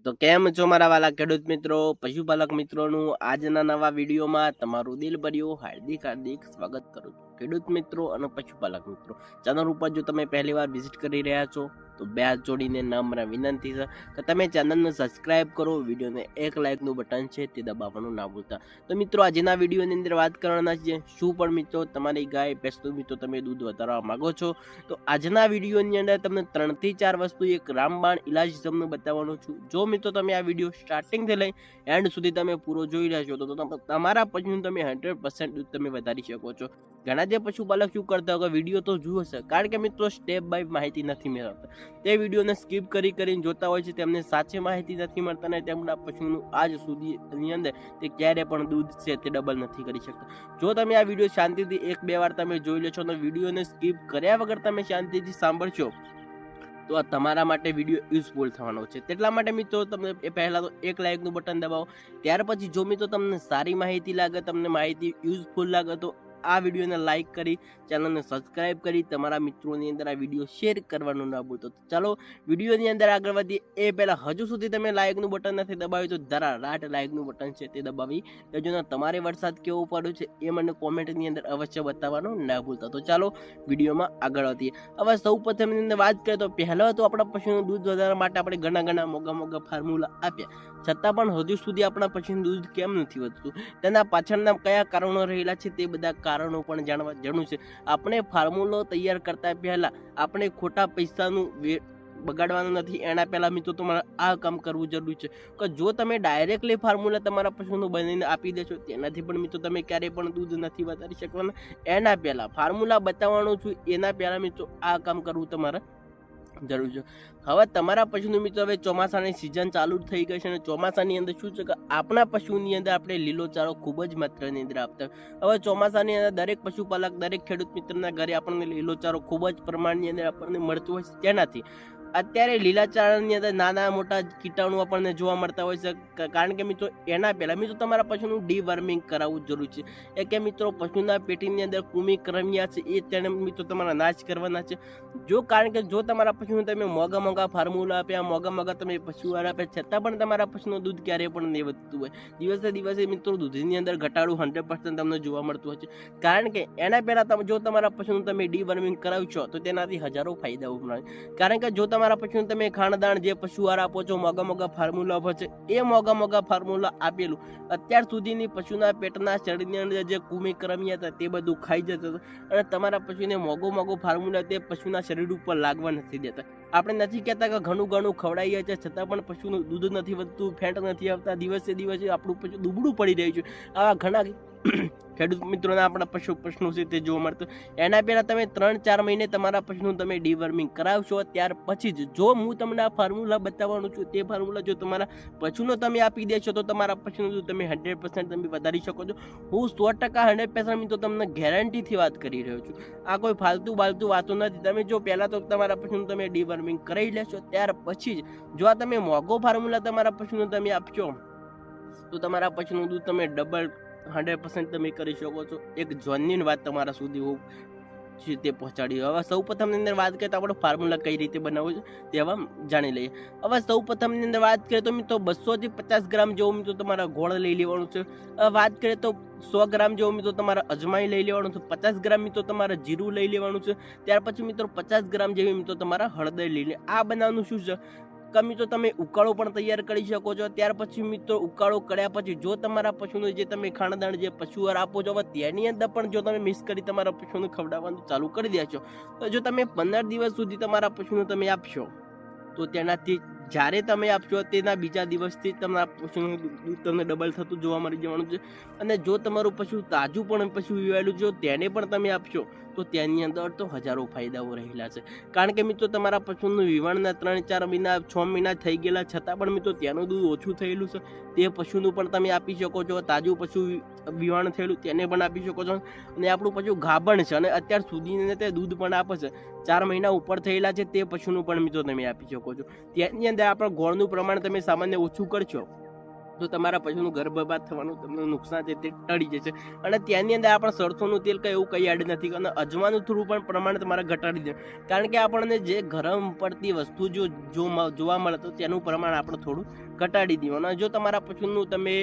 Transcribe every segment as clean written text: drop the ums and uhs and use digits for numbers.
તો કેમ છો મારા વાલા ખેડૂત મિત્રો, પશુપાલક મિત્રોનું આજના નવા વિડીયોમાં તમારું દિલભર્યું હાર્દિક હાર્દિક સ્વાગત કરું છું। ખેડૂત મિત્રો અને પશુપાલક મિત્રો, ચેનલ ઉપર જો તમે પહેલીવાર વિઝિટ કરી રહ્યા છો તો બે હાથ જોડીને નમ્ર વિનંતી છે કે તમે ચેનલને સબસ્ક્રાઇબ કરો, વિડીયોને એક લાઇકનું બટન છે તે દબાવવાનું ના ભૂલતા। તો મિત્રો આજના વિડીયોની અંદર વાત કરવાના છે શું પણ મિત્રો તમારી ગાય ભેંસનું મિત્રો તમે દૂધ વધારવા માંગો છો તો આજના વિડીયોની અંદર તમને 3 થી 4 વસ્તુ એક રામબાણ ઇલાજ તમને બતાવવાનો છું। જો મિત્રો તમે આ વિડીયો સ્ટાર્ટિંગથી લઈ એન્ડ સુધી તમે પૂરો જોઈ રહ્યા છો તો તમારા પશુનું તમે 100% દૂધ તમે વધારી શકો છો। ઘણા જે પશુપાલક શું કરતા હોય વિડીયો તો જુઓ છે, કારણ કે મિત્રો સ્ટેપ બાય માહિતી નથી મેળવતા, તે વિડીયોને સ્કીપ કરીને જોતા હોય છે, તેમને સાચી માહિતી નથી મળતા અને તેમના પશુનું આજ સુધીની અંદર તે ક્યારે પણ દૂધ છે તે ડબલ નથી કરી શકતા। જો તમે આ વિડીયો શાંતિથી 1-2 વાર તમે જોઈ લેશો અને વિડીયોને સ્કીપ કર્યા વગર તમે શાંતિથી સાંભળશો તો આ તમારા માટે વિડીયો યુઝફુલ થવાનો છે। તેટલા માટે મિત્રો તમે પહેલાં તો એક લાઇકનું બટન દબાવો, ત્યાર પછી જો મિત્રો તમને સારી માહિતી લાગે, તમને માહિતી યુઝફુલ લાગે તો આ વિડીયોને લાઇક કરી ચેનલને સબસ્ક્રાઇબ કરી તમારા મિત્રોની અંદર આ વિડીયો શેર કરવાનું ના ભૂલતો। ચાલો વિડીયોની અંદર આગળ વધીએ એ પહેલાં હજુ સુધી તમે લાઇકનું બટન નથી દબાવ્યું તો ધરારાટ લાઇકનું બટન છે તે દબાવી દેજો। તમારે વરસાદ કેવો પડ્યો છે એ મને કોમેન્ટની અંદર અવશ્ય બતાવવાનું ના ભૂલતા। તો ચાલો વિડીયોમાં આગળ વધીએ। હવે સૌ પ્રથમ વાત કરીએ તો પહેલાં તો આપણા પશુનું દૂધ વધારવા માટે આપણે ઘણા મોંઘા ફોર્મ્યુલા આપ્યા, છતાં પણ હજુ સુધી આપણા પશુનું દૂધ કેમ નથી વધતું, તેના પાછળના કયા કારણો રહેલા છે તે બધા કારણો પણ જાણવા જરૂર છે। આપણે ફોર્મ્યુલો તૈયાર કરતા પહેલા આપણે ખોટા પૈસાનું બગાડવાનું નથી, એના પહેલાં મિત્રો તમારે આ કામ કરવું જરૂરી છે કે જો તમે ડાયરેક્ટલી ફોર્મ્યુલા તમારા પશુનું બનીને આપી દેશો તેનાથી પણ મિત્રો તમે ક્યારેય પણ દૂધ નથી વધારી શકવાના। એના પહેલાં ફોર્મ્યુલા બતાવવાનું છું, એના પહેલાં મિત્રો આ કામ કરવું તમારે જરૂર છે। હવે તમારા પશુનું મિત્રો હવે ચોમાસાની સિઝન ચાલુ થઈ ગઈ છે અને ચોમાસાની અંદર શું છે કે આપણા પશુની અંદર આપણે લીલો ચારો ખૂબ જ માત્રાની અંદર આપતા હોય। હવે ચોમાસાની અંદર દરેક પશુપાલક, દરેક ખેડૂત મિત્રના ઘરે આપણને લીલો ચારો ખૂબ જ પ્રમાણની અંદર આપણને મળતો હોય છે। તેનાથી અત્યારે લીલા ચારાની અંદર નાના મોટા કીટાણુ આપણને જોવા મળતા હોય છે, કારણ કે મિત્રો એના પહેલાં મિત્રો તમારા પશુનું ડીવર્મિંગ કરાવવું જરૂરી છે। એ કે મિત્રો પશુના પેટીની અંદર કૃમિ કરમિયા છે એ તેને મિત્રો તમારા નાશ કરવાના છે। જો કારણ કે જો તમારા પશુને તમે મોંઘા ફોર્મ્યુલા આપ્યા, મોંઘા તમે પશુઆહાર આપ્યા, છતાં પણ તમારા પશુનું દૂધ ક્યારેય પણ નહીં વધતું હોય, દિવસે મિત્રો દૂધની અંદર ઘટાડો 100% તમને જોવા મળતું હોય છે। કારણ કે એના પહેલાં જો તમારા પશુનું તમે ડીવર્મિંગ કરાવશો તો તેનાથી હજારો ફાયદાઓ મળે, કારણ કે જો તમારા પશુને તમે ખાણદાણ જે પશુઆહાર આપો છો, મોંઘા ફોર્મ્યુલા આપો છો, એ મોંઘા ફોર્મ્યુલા આપેલું અત્યાર સુધીની પશુના પેટના શરીરની અંદર જે કૃમિ કરમિયા હતા તે બધું ખાઈ જતું અને તમારા પશુને મોંઘું ફોર્મ્યુલા તે પશુના શરીર ઉપર લાગવા નથી દેતા। આપણે નથી કહેતા કે ઘણું ખવડાવીએ છીએ છતાં પણ પશુનું દૂધ નથી વધતું, ફેટ નથી આવતા, દિવસે આપણું પશુ દુબળું પડી રહ્યું છે। આવા ઘણા ખેડૂત મિત્રોના આપણા પ્રશ્નો છે તે જોવા મળતું। એના પહેલાં તમે 3-4 મહિને તમારા પશુનું તમે ડીવર્મિંગ કરાવશો, ત્યાર પછી જ જો હું તમને આ ફોર્મ્યુલા બતાવવાનું છું તે ફોર્મ્યુલા જો તમારા પશુનો તમે આપી દેશો તો તમારા પશુનું દૂધ તમે 100% તમે વધારી શકો છો। હું 100% 100% મિત્રો તમને ગેરંટીથી વાત કરી રહ્યો છું, આ કોઈ ફાલતુ વાતો નથી। તમે જો પહેલાં તો તમારા પશુનું તમે ડીવર્મિંગ કરાવી લેશો, ત્યાર પછી જ જો આ તમે મોંઘો ફોર્મ્યુલા તમારા પશુનું તમે આપશો તો તમારા પશુનું દૂધ તમે ડબલ 100% તમે કરી શકો છો। એક જોનની વાત તમારા સુધી હું છે તે પહોંચાડી। હવે સૌ પ્રથમની અંદર વાત કરીએ તો આપણે ફોર્મ્યુલા કઈ રીતે બનાવવું છે તે હવે જાણી લઈએ। હવે સૌ પ્રથમની અંદર વાત કરીએ તો મિત્રો 200 થી 50 ગ્રામ જેવું મિત્રો તમારા ગોળ લઈ લેવાનું છે। વાત કરીએ તો 100 ગ્રામ જેવું મિત્રો તમારે અજમાઈ લઈ લેવાનું છે, 50 ગ્રામ મિત્રો તમારે જીરું લઈ લેવાનું છે, ત્યાર પછી મિત્રો 50 ગ્રામ જેવી મિત્રો તમારા હળદર લઈ લે। આ બનાવવાનું શું છે કે મિત્રો તમે ઉકાળો પણ તૈયાર કરી શકો છો। ત્યાર પછી મિત્રો ઉકાળો કર્યા પછી જો તમારા પશુનું જે તમે ખાણદાણ જે પશુઆહાર આપો છો તેની અંદર પણ જો તમે મિક્સ કરી તમારા પશુને ખવડાવવાનું ચાલુ કરી દેશો તો જો તમે 15 દિવસ સુધી તમારા પશુને તમે આપશો તો તેનાથી જ્યારે તમે આપશો તેના બીજા દિવસથી તમારા પશુનું દૂધ તમને ડબલ થતું જોવા મળી જવાનું છે। અને જો તમારું પશુ તાજું પણ પશુ વિવાયેલું જો તેને પણ તમે આપશો તો તેની અંદર તો હજારો ફાયદાઓ રહેલા છે। કારણ કે મિત્રો તમારા પશુનું વિવાણના 3-4 મહિના 6 મહિના થઈ ગયેલા છતાં પણ મિત્રો તેનું દૂધ ઓછું થયેલું છે તે પશુનું પણ તમે આપી શકો છો, તાજું પશુ વિવાણ થયેલું તેને પણ આપી શકો છો। અને આપણું પશુ ગાભણ છે અને અત્યાર સુધી તે દૂધ પણ આપે છે, 4 મહિના ઉપર થયેલા છે તે પશુનું પણ મિત્રો તમે આપી શકો છો। તેની અંદર આપણે ગોળનું પ્રમાણ તમે સામાન્ય ઓછું કરશો તો તમારા પશુનું ઘર બરબાદ થવાનું તમને નુકસાન છે તે ટળી જશે. અને ત્યાંની અંદર આપણે સરસોનું તેલ કંઈ એવું કંઈ એડ નથી અને અજમાનું થોડું પણ પ્રમાણ તમારે ઘટાડી દે, કારણ કે આપણને જે ગરમ પડતી વસ્તુ જોવા મળે તો તેનું પ્રમાણ આપણે થોડું ઘટાડી દેવાનું. જો તમારા પશુનું તમે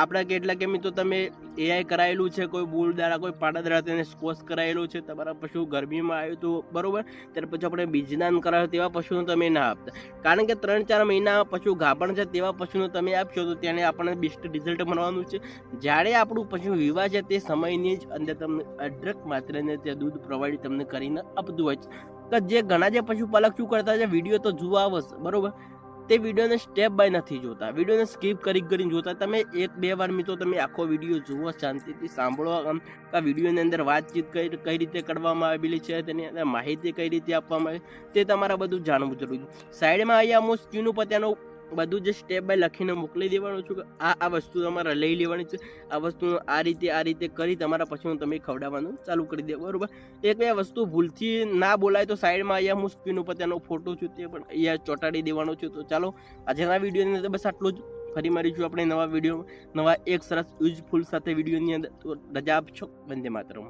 આપણા કેટલાક મિત્રો તમે એઆઈ કરાયેલું છે, કોઈ બુલ દ્વારા કોઈ પાડા દ્વારા તેને સ્કોચ કરાયેલું છે, તમારા પશુ ગરમીમાં આવ્યું તો બરોબર, ત્યાર પછી આપણે બીજદાન કરાવ્યું તેવા પશુનું તમે ના આપતા, કારણ કે 3-4 મહિના પશુ ગાભણ છે તેવા પશુનું તમે આપશો તો તેને આપણને બેસ્ટ રિઝલ્ટ મળવાનું છે. જ્યારે આપણું પશુ વિવાહ છે તે સમયની જ અંદર તમને અઢળક માત્રાને તે દૂધ પ્રોવાઈડ તમને કરીને આપતું હોય છે. તો જે ઘણા જે પશુપાલક શું કરતા છે, વિડીયો તો જોવા આવશે બરોબર, તે વિડીયોને સ્ટેપ બાય નથી જોતા, વિડીયોને સ્કીપ કરીને જોતા. તમે 1-2 વાર મિત્રો તમે આખો વિડીયો જુઓ, શાંતિથી સાંભળો, આ વિડીયોની અંદર વાતચીત કઈ રીતે કરવામાં આવેલી છે, તેની અંદર માહિતી કઈ રીતે આપવામાં આવે તે તમારે બધું જાણવું જરૂરી છે. સાઈડમાં અહીંયા હું સ્ક્રીન ઉપર તેનું બધું જે સ્ટેપ બાય લખીને મોકલી દેવાનું છું કે આ વસ્તુ તમારે લઈ લેવાની છે, આ વસ્તુ આ રીતે કરી તમારા પશુને તમે ખવડાવવાનું ચાલુ કરી દે બરોબર. એક બે વસ્તુ ભૂલથી ના બોલાય તો સાઈડમાં અહીંયા હું સ્ક્રીન ઉપર તેનો ફોટો છું તે પણ અહીંયા ચોંટાડી દેવાનો છું. તો ચાલો આજના વિડીયોની અંદર બસ આટલું જ. ફરી મળીશું આપણે નવા વિડીયો, નવા એક સરસ યુઝફુલ સાથે વિડીયોની અંદર. તો રજા આપશો. વંદે માતરમ.